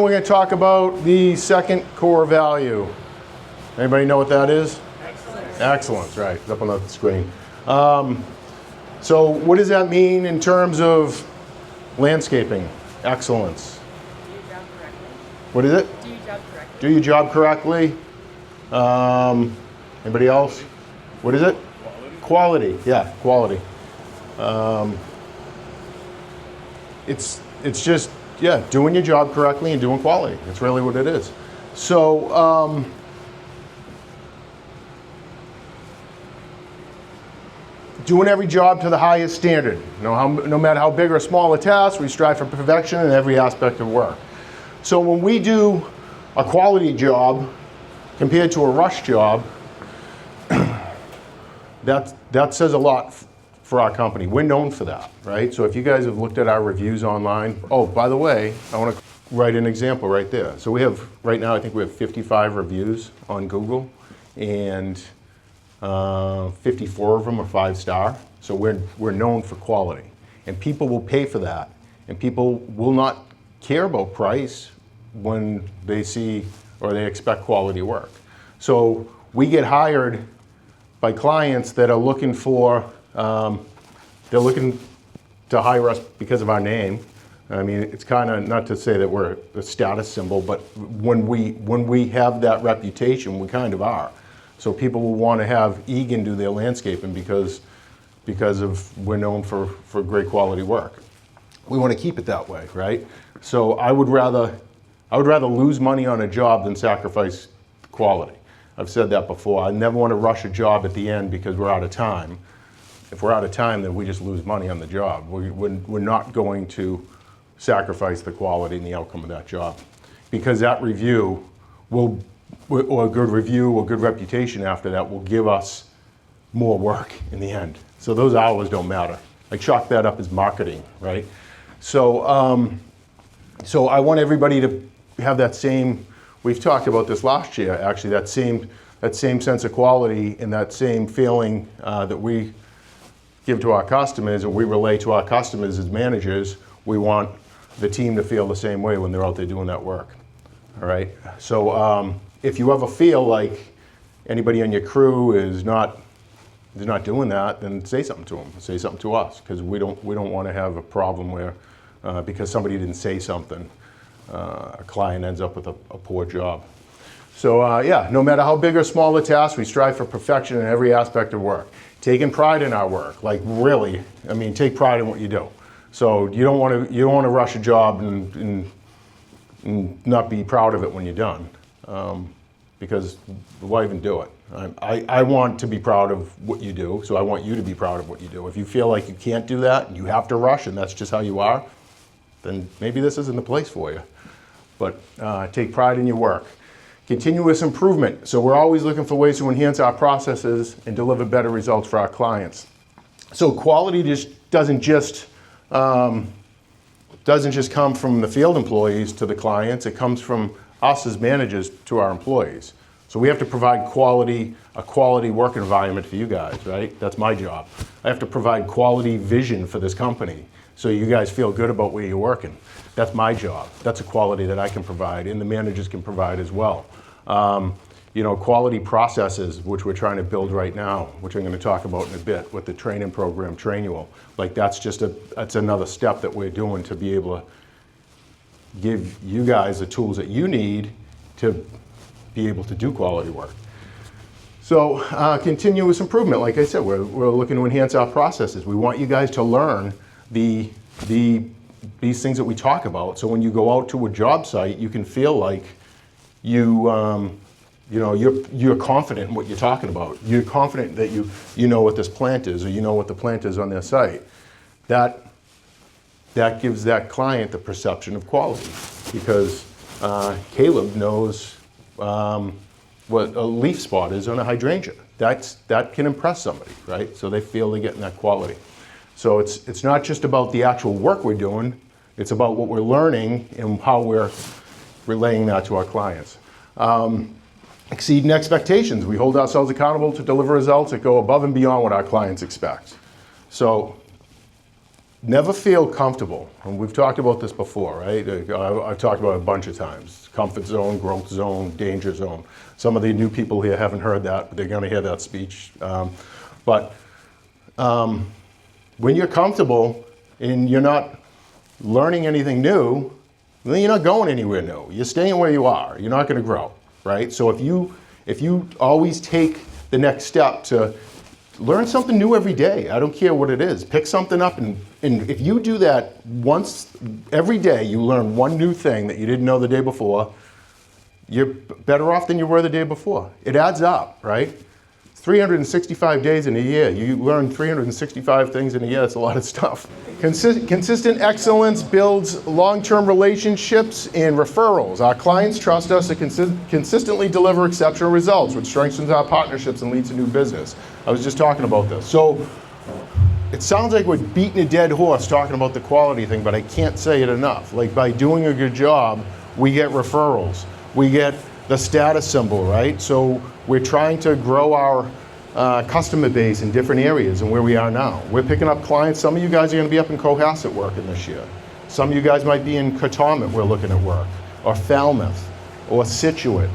We're going to talk about the second core value. Anybody know what that is? Excellence. Excellence, right. It's up on the screen. So what does that mean in terms of landscaping? Excellence. Do your job correctly. What is it? Do your job correctly. Do your job correctly. Anybody else? What is it? Quality. Yeah, quality. It's just, yeah, doing your job correctly and doing quality. That's really what it is. So, doing every job to the highest standard. No matter how big or small a task, we strive for perfection in every aspect of work. So when we do a quality job compared to a rush job, that says a lot for our company. We're known for that, right? So if you guys have looked at our reviews online, oh, by the way, I want to write an example right there. So we have, right now, I think we have 55 reviews on Google, and 54 of them are 5-star. So we're known for quality, and people will pay for that, and people will not care about price when they see or they expect quality work. So we get hired by clients that are looking for, they're looking to hire us because of our name. I mean, it's kind of, not to say that we're a status symbol, but when we have that reputation, we kind of are. So people will want to have Egan do their landscaping because of we're known for great quality work. We want to keep it that way, right? So I would rather lose money on a job than sacrifice quality. I've said that before. I never want to rush a job at the end because we're out of time. If we're out of time, then we just lose money on the job. We're not going to sacrifice the quality and the outcome of that job, because that review will, or a good review or good reputation after that, will give us more work in the end. So those hours don't matter. I chalk that up as marketing, right? So, so I want everybody to have that same, we've talked about this last year, actually, that same sense of quality and that same feeling that we give to our customers and we relay to our customers as managers. We want the team to feel the same way when they're out there doing that work. All right. So if you ever feel like anybody on your crew is not doing that, then say something to them. Say something to us, because we don't want to have a problem where because somebody didn't say something, a client ends up with a poor job. So yeah, no matter how big or small the task, we strive for perfection in every aspect of work. Taking pride in our work, like really, I mean, take pride in what you do. So you don't want to rush a job and not be proud of it when you're done, because why even do it? I want to be proud of what you do, so I want you to be proud of what you do. If you feel like you can't do that and you have to rush and that's just how you are, then maybe this isn't the place for you. But take pride in your work. Continuous improvement. So we're always looking for ways to enhance our processes and deliver better results for our clients. So quality doesn't just come from the field employees to the clients. It comes from us as managers to our employees. So we have to provide a quality work environment for you guys, right? That's my job. I have to provide quality vision for this company so you guys feel good about where you're working. That's my job. That's a quality that I can provide, and the managers can provide as well. You know, quality processes, which we're trying to build right now, which I'm going to talk about in a bit with the training program, Trainual. Like that's another step that we're doing to be able to give you guys the tools that you need to be able to do quality work. So continuous improvement, like I said, we're looking to enhance our processes. We want you guys to learn these things that we talk about. So when you go out to a job site, you can feel like you're confident in what you're talking about. You're confident that you know what this plant is, or you know what the plant is on their site. That gives that client the perception of quality, because Caleb knows what a leaf spot is on a hydrangea. That can impress somebody, right? So they feel they're getting that quality. So it's not just about the actual work we're doing, it's about what we're learning and how we're relaying that to our clients. Exceeding expectations. We hold ourselves accountable to deliver results that go above and beyond what our clients expect. So never feel comfortable. And we've talked about this before, right? I've talked about it a bunch of times. Comfort zone, growth zone, danger zone. Some of the new people here haven't heard that, but they're going to hear that speech. When you're comfortable and you're not learning anything new, then you're not going anywhere new. You're staying where you are. You're not going to grow, right? So if you always take the next step to learn something new every day, I don't care what it is, pick something up, and if you do that once every day, you learn one new thing that you didn't know the day before, you're better off than you were the day before. It adds up, right? 365 days in a year. You learn 365 things in a year. That's a lot of stuff. Consistent excellence builds long-term relationships and referrals. Our clients trust us to consistently deliver exceptional results, which strengthens our partnerships and leads to new business. I was just talking about this. So it sounds like we're beating a dead horse talking about the quality thing, but I can't say it enough. Like, by doing a good job, we get referrals. We get the status symbol, right? So we're trying to grow our customer base in different areas and where we are now. We're picking up clients. Some of you guys are going to be up in Cohasset working this year. Some of you guys might be in Katomet, we're looking at work, or Falmouth, or Situate,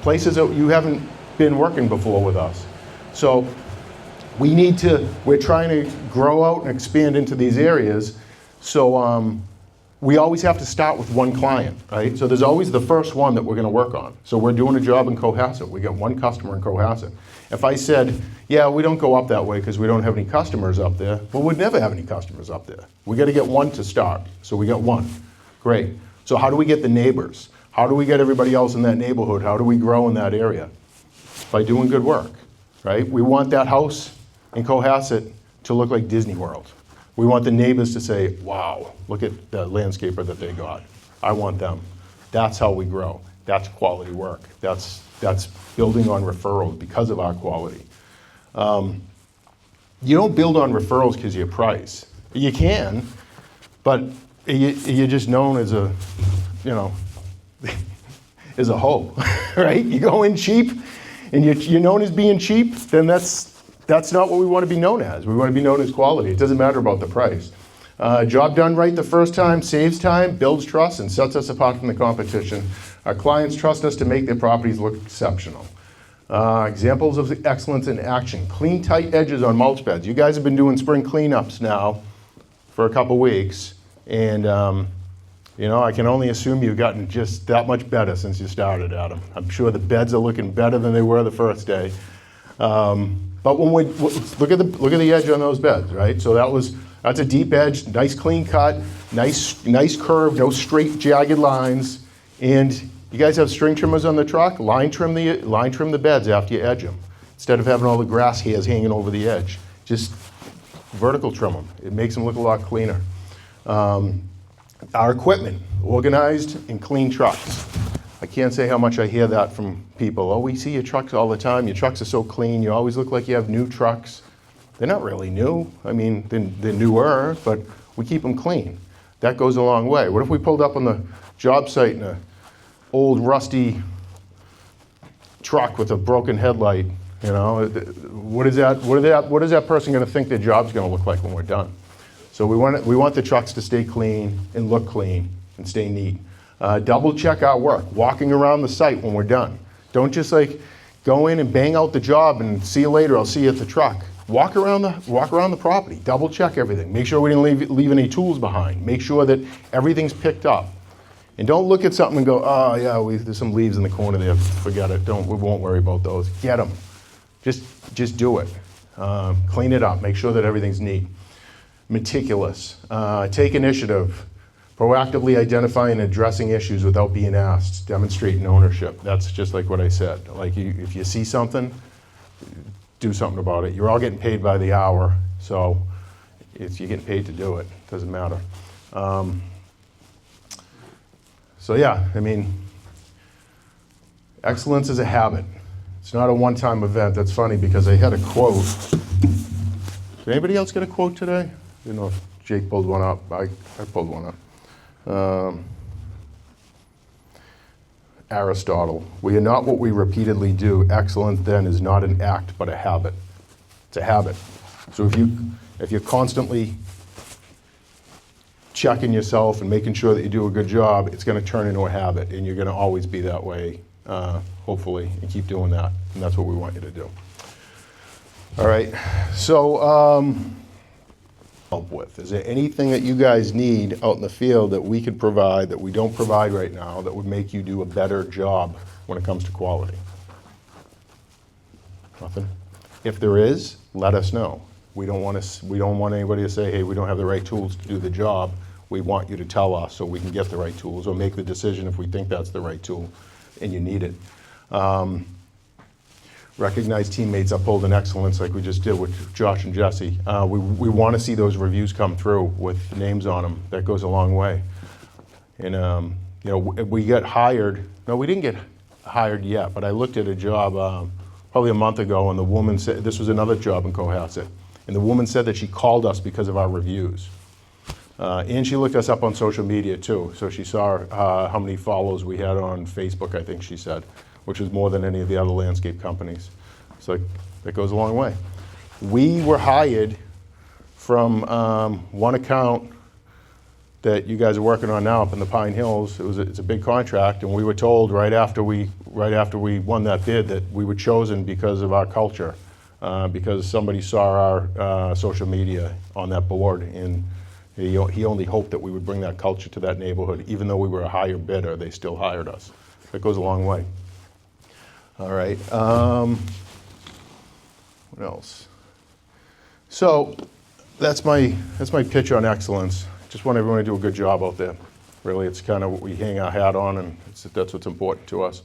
places that you haven't been working before with us. So we're trying to grow out and expand into these areas. So we always have to start with one client, right? So there's always the first one that we're going to work on. So we're doing a job in Cohasset. We got one customer in Cohasset. If I said, yeah, we don't go up that way because we don't have any customers up there, well, we'd never have any customers up there. We got to get one to start. So we got one. Great. So how do we get the neighbors? How do we get everybody else in that neighborhood? How do we grow in that area? By doing good work, right? We want that house in Cohasset to look like Disney World. We want the neighbors to say, wow, look at the landscaper that they got. I want them. That's how we grow. That's quality work. That's building on referrals because of our quality. You don't build on referrals because of your price. You can, but you're just known as a, as a hoe, right? You go in cheap and you're known as being cheap, then that's not what we want to be known as. We want to be known as quality. It doesn't matter about the price. Job done right the first time saves time, builds trust, and sets us apart from the competition. Our clients trust us to make their properties look exceptional. Examples of excellence in action. Clean, tight edges on mulch beds. You guys have been doing spring cleanups now for a couple weeks, and I can only assume you've gotten just that much better since you started, Adam. I'm sure the beds are looking better than they were the first day. But when we look at the edge on those beds, right? So that's a deep edge, nice clean cut, nice curve, no straight jagged lines. And you guys have string trimmers on the truck. Line trim the beds after you edge them, instead of having all the grass hairs hanging over the edge. Just vertical trim them. It makes them look a lot cleaner. Our equipment, organized and clean trucks. I can't say how much I hear that from people. Oh, we see your trucks all the time. Your trucks are so clean. You always look like you have new trucks. They're not really new. I mean, they're newer, but we keep them clean. That goes a long way. What if we pulled up on the job site in an old rusty truck with a broken headlight? What is that person going to think their job's going to look like when we're done? So we want the trucks to stay clean and look clean and stay neat. Double check our work, walking around the site when we're done. Don't just go in and bang out the job and see you later, I'll see you at the truck. Walk around the property, double check everything. Make sure we didn't leave any tools behind. Make sure that everything's picked up. And don't look at something and go, oh yeah, there's some leaves in the corner there, forget it, we won't worry about those. Get them, just do it. Clean it up, make sure that everything's neat. Meticulous, take initiative. Proactively identifying and addressing issues without being asked, demonstrating ownership. That's just like what I said. If you see something, do something about it. You're all getting paid by the hour, so you're getting paid to do it. Doesn't matter. So yeah, excellence is a habit. It's not a one-time event. That's funny because I had a quote. Did anybody else get a quote today? I didn't know if Jake pulled one up. I pulled one up. Aristotle, we are not what we repeatedly do. Excellence then is not an act but a habit. It's a habit. So if you're constantly checking yourself and making sure that you do a good job, it's going to turn into a habit, and you're going to always be that way, hopefully, and keep doing that. And that's what we want you to do. All right. So, help with. Is there anything that you guys need out in the field that we could provide that we don't provide right now that would make you do a better job when it comes to quality? Nothing? If there is, let us know. We don't want anybody to say, hey, we don't have the right tools to do the job. We want you to tell us so we can get the right tools or make the decision if we think that's the right tool and you need it. Recognize teammates, upholding excellence like we just did with Josh and Jesse. We want to see those reviews come through with names on them. That goes a long way. And you know, we got hired. No, we didn't get hired yet, but I looked at a job probably a month ago, and the woman said, this was another job in Cohasset, and the woman said that she called us because of our reviews. And she looked us up on social media too, so she saw how many follows we had on Facebook, I think she said, which was more than any of the other landscape companies. So that goes a long way. We were hired from one account that you guys are working on now up in the Pine Hills. It's a big contract, and we were told right after we won that bid that we were chosen because of our culture, because somebody saw our social media on that board, and he only hoped that we would bring that culture to that neighborhood. Even though we were a higher bidder, they still hired us. That goes a long way. All right. What else? So that's my pitch on excellence. Just want everyone to do a good job out there. Really, it's kind of what we hang our hat on, and that's what's important to us.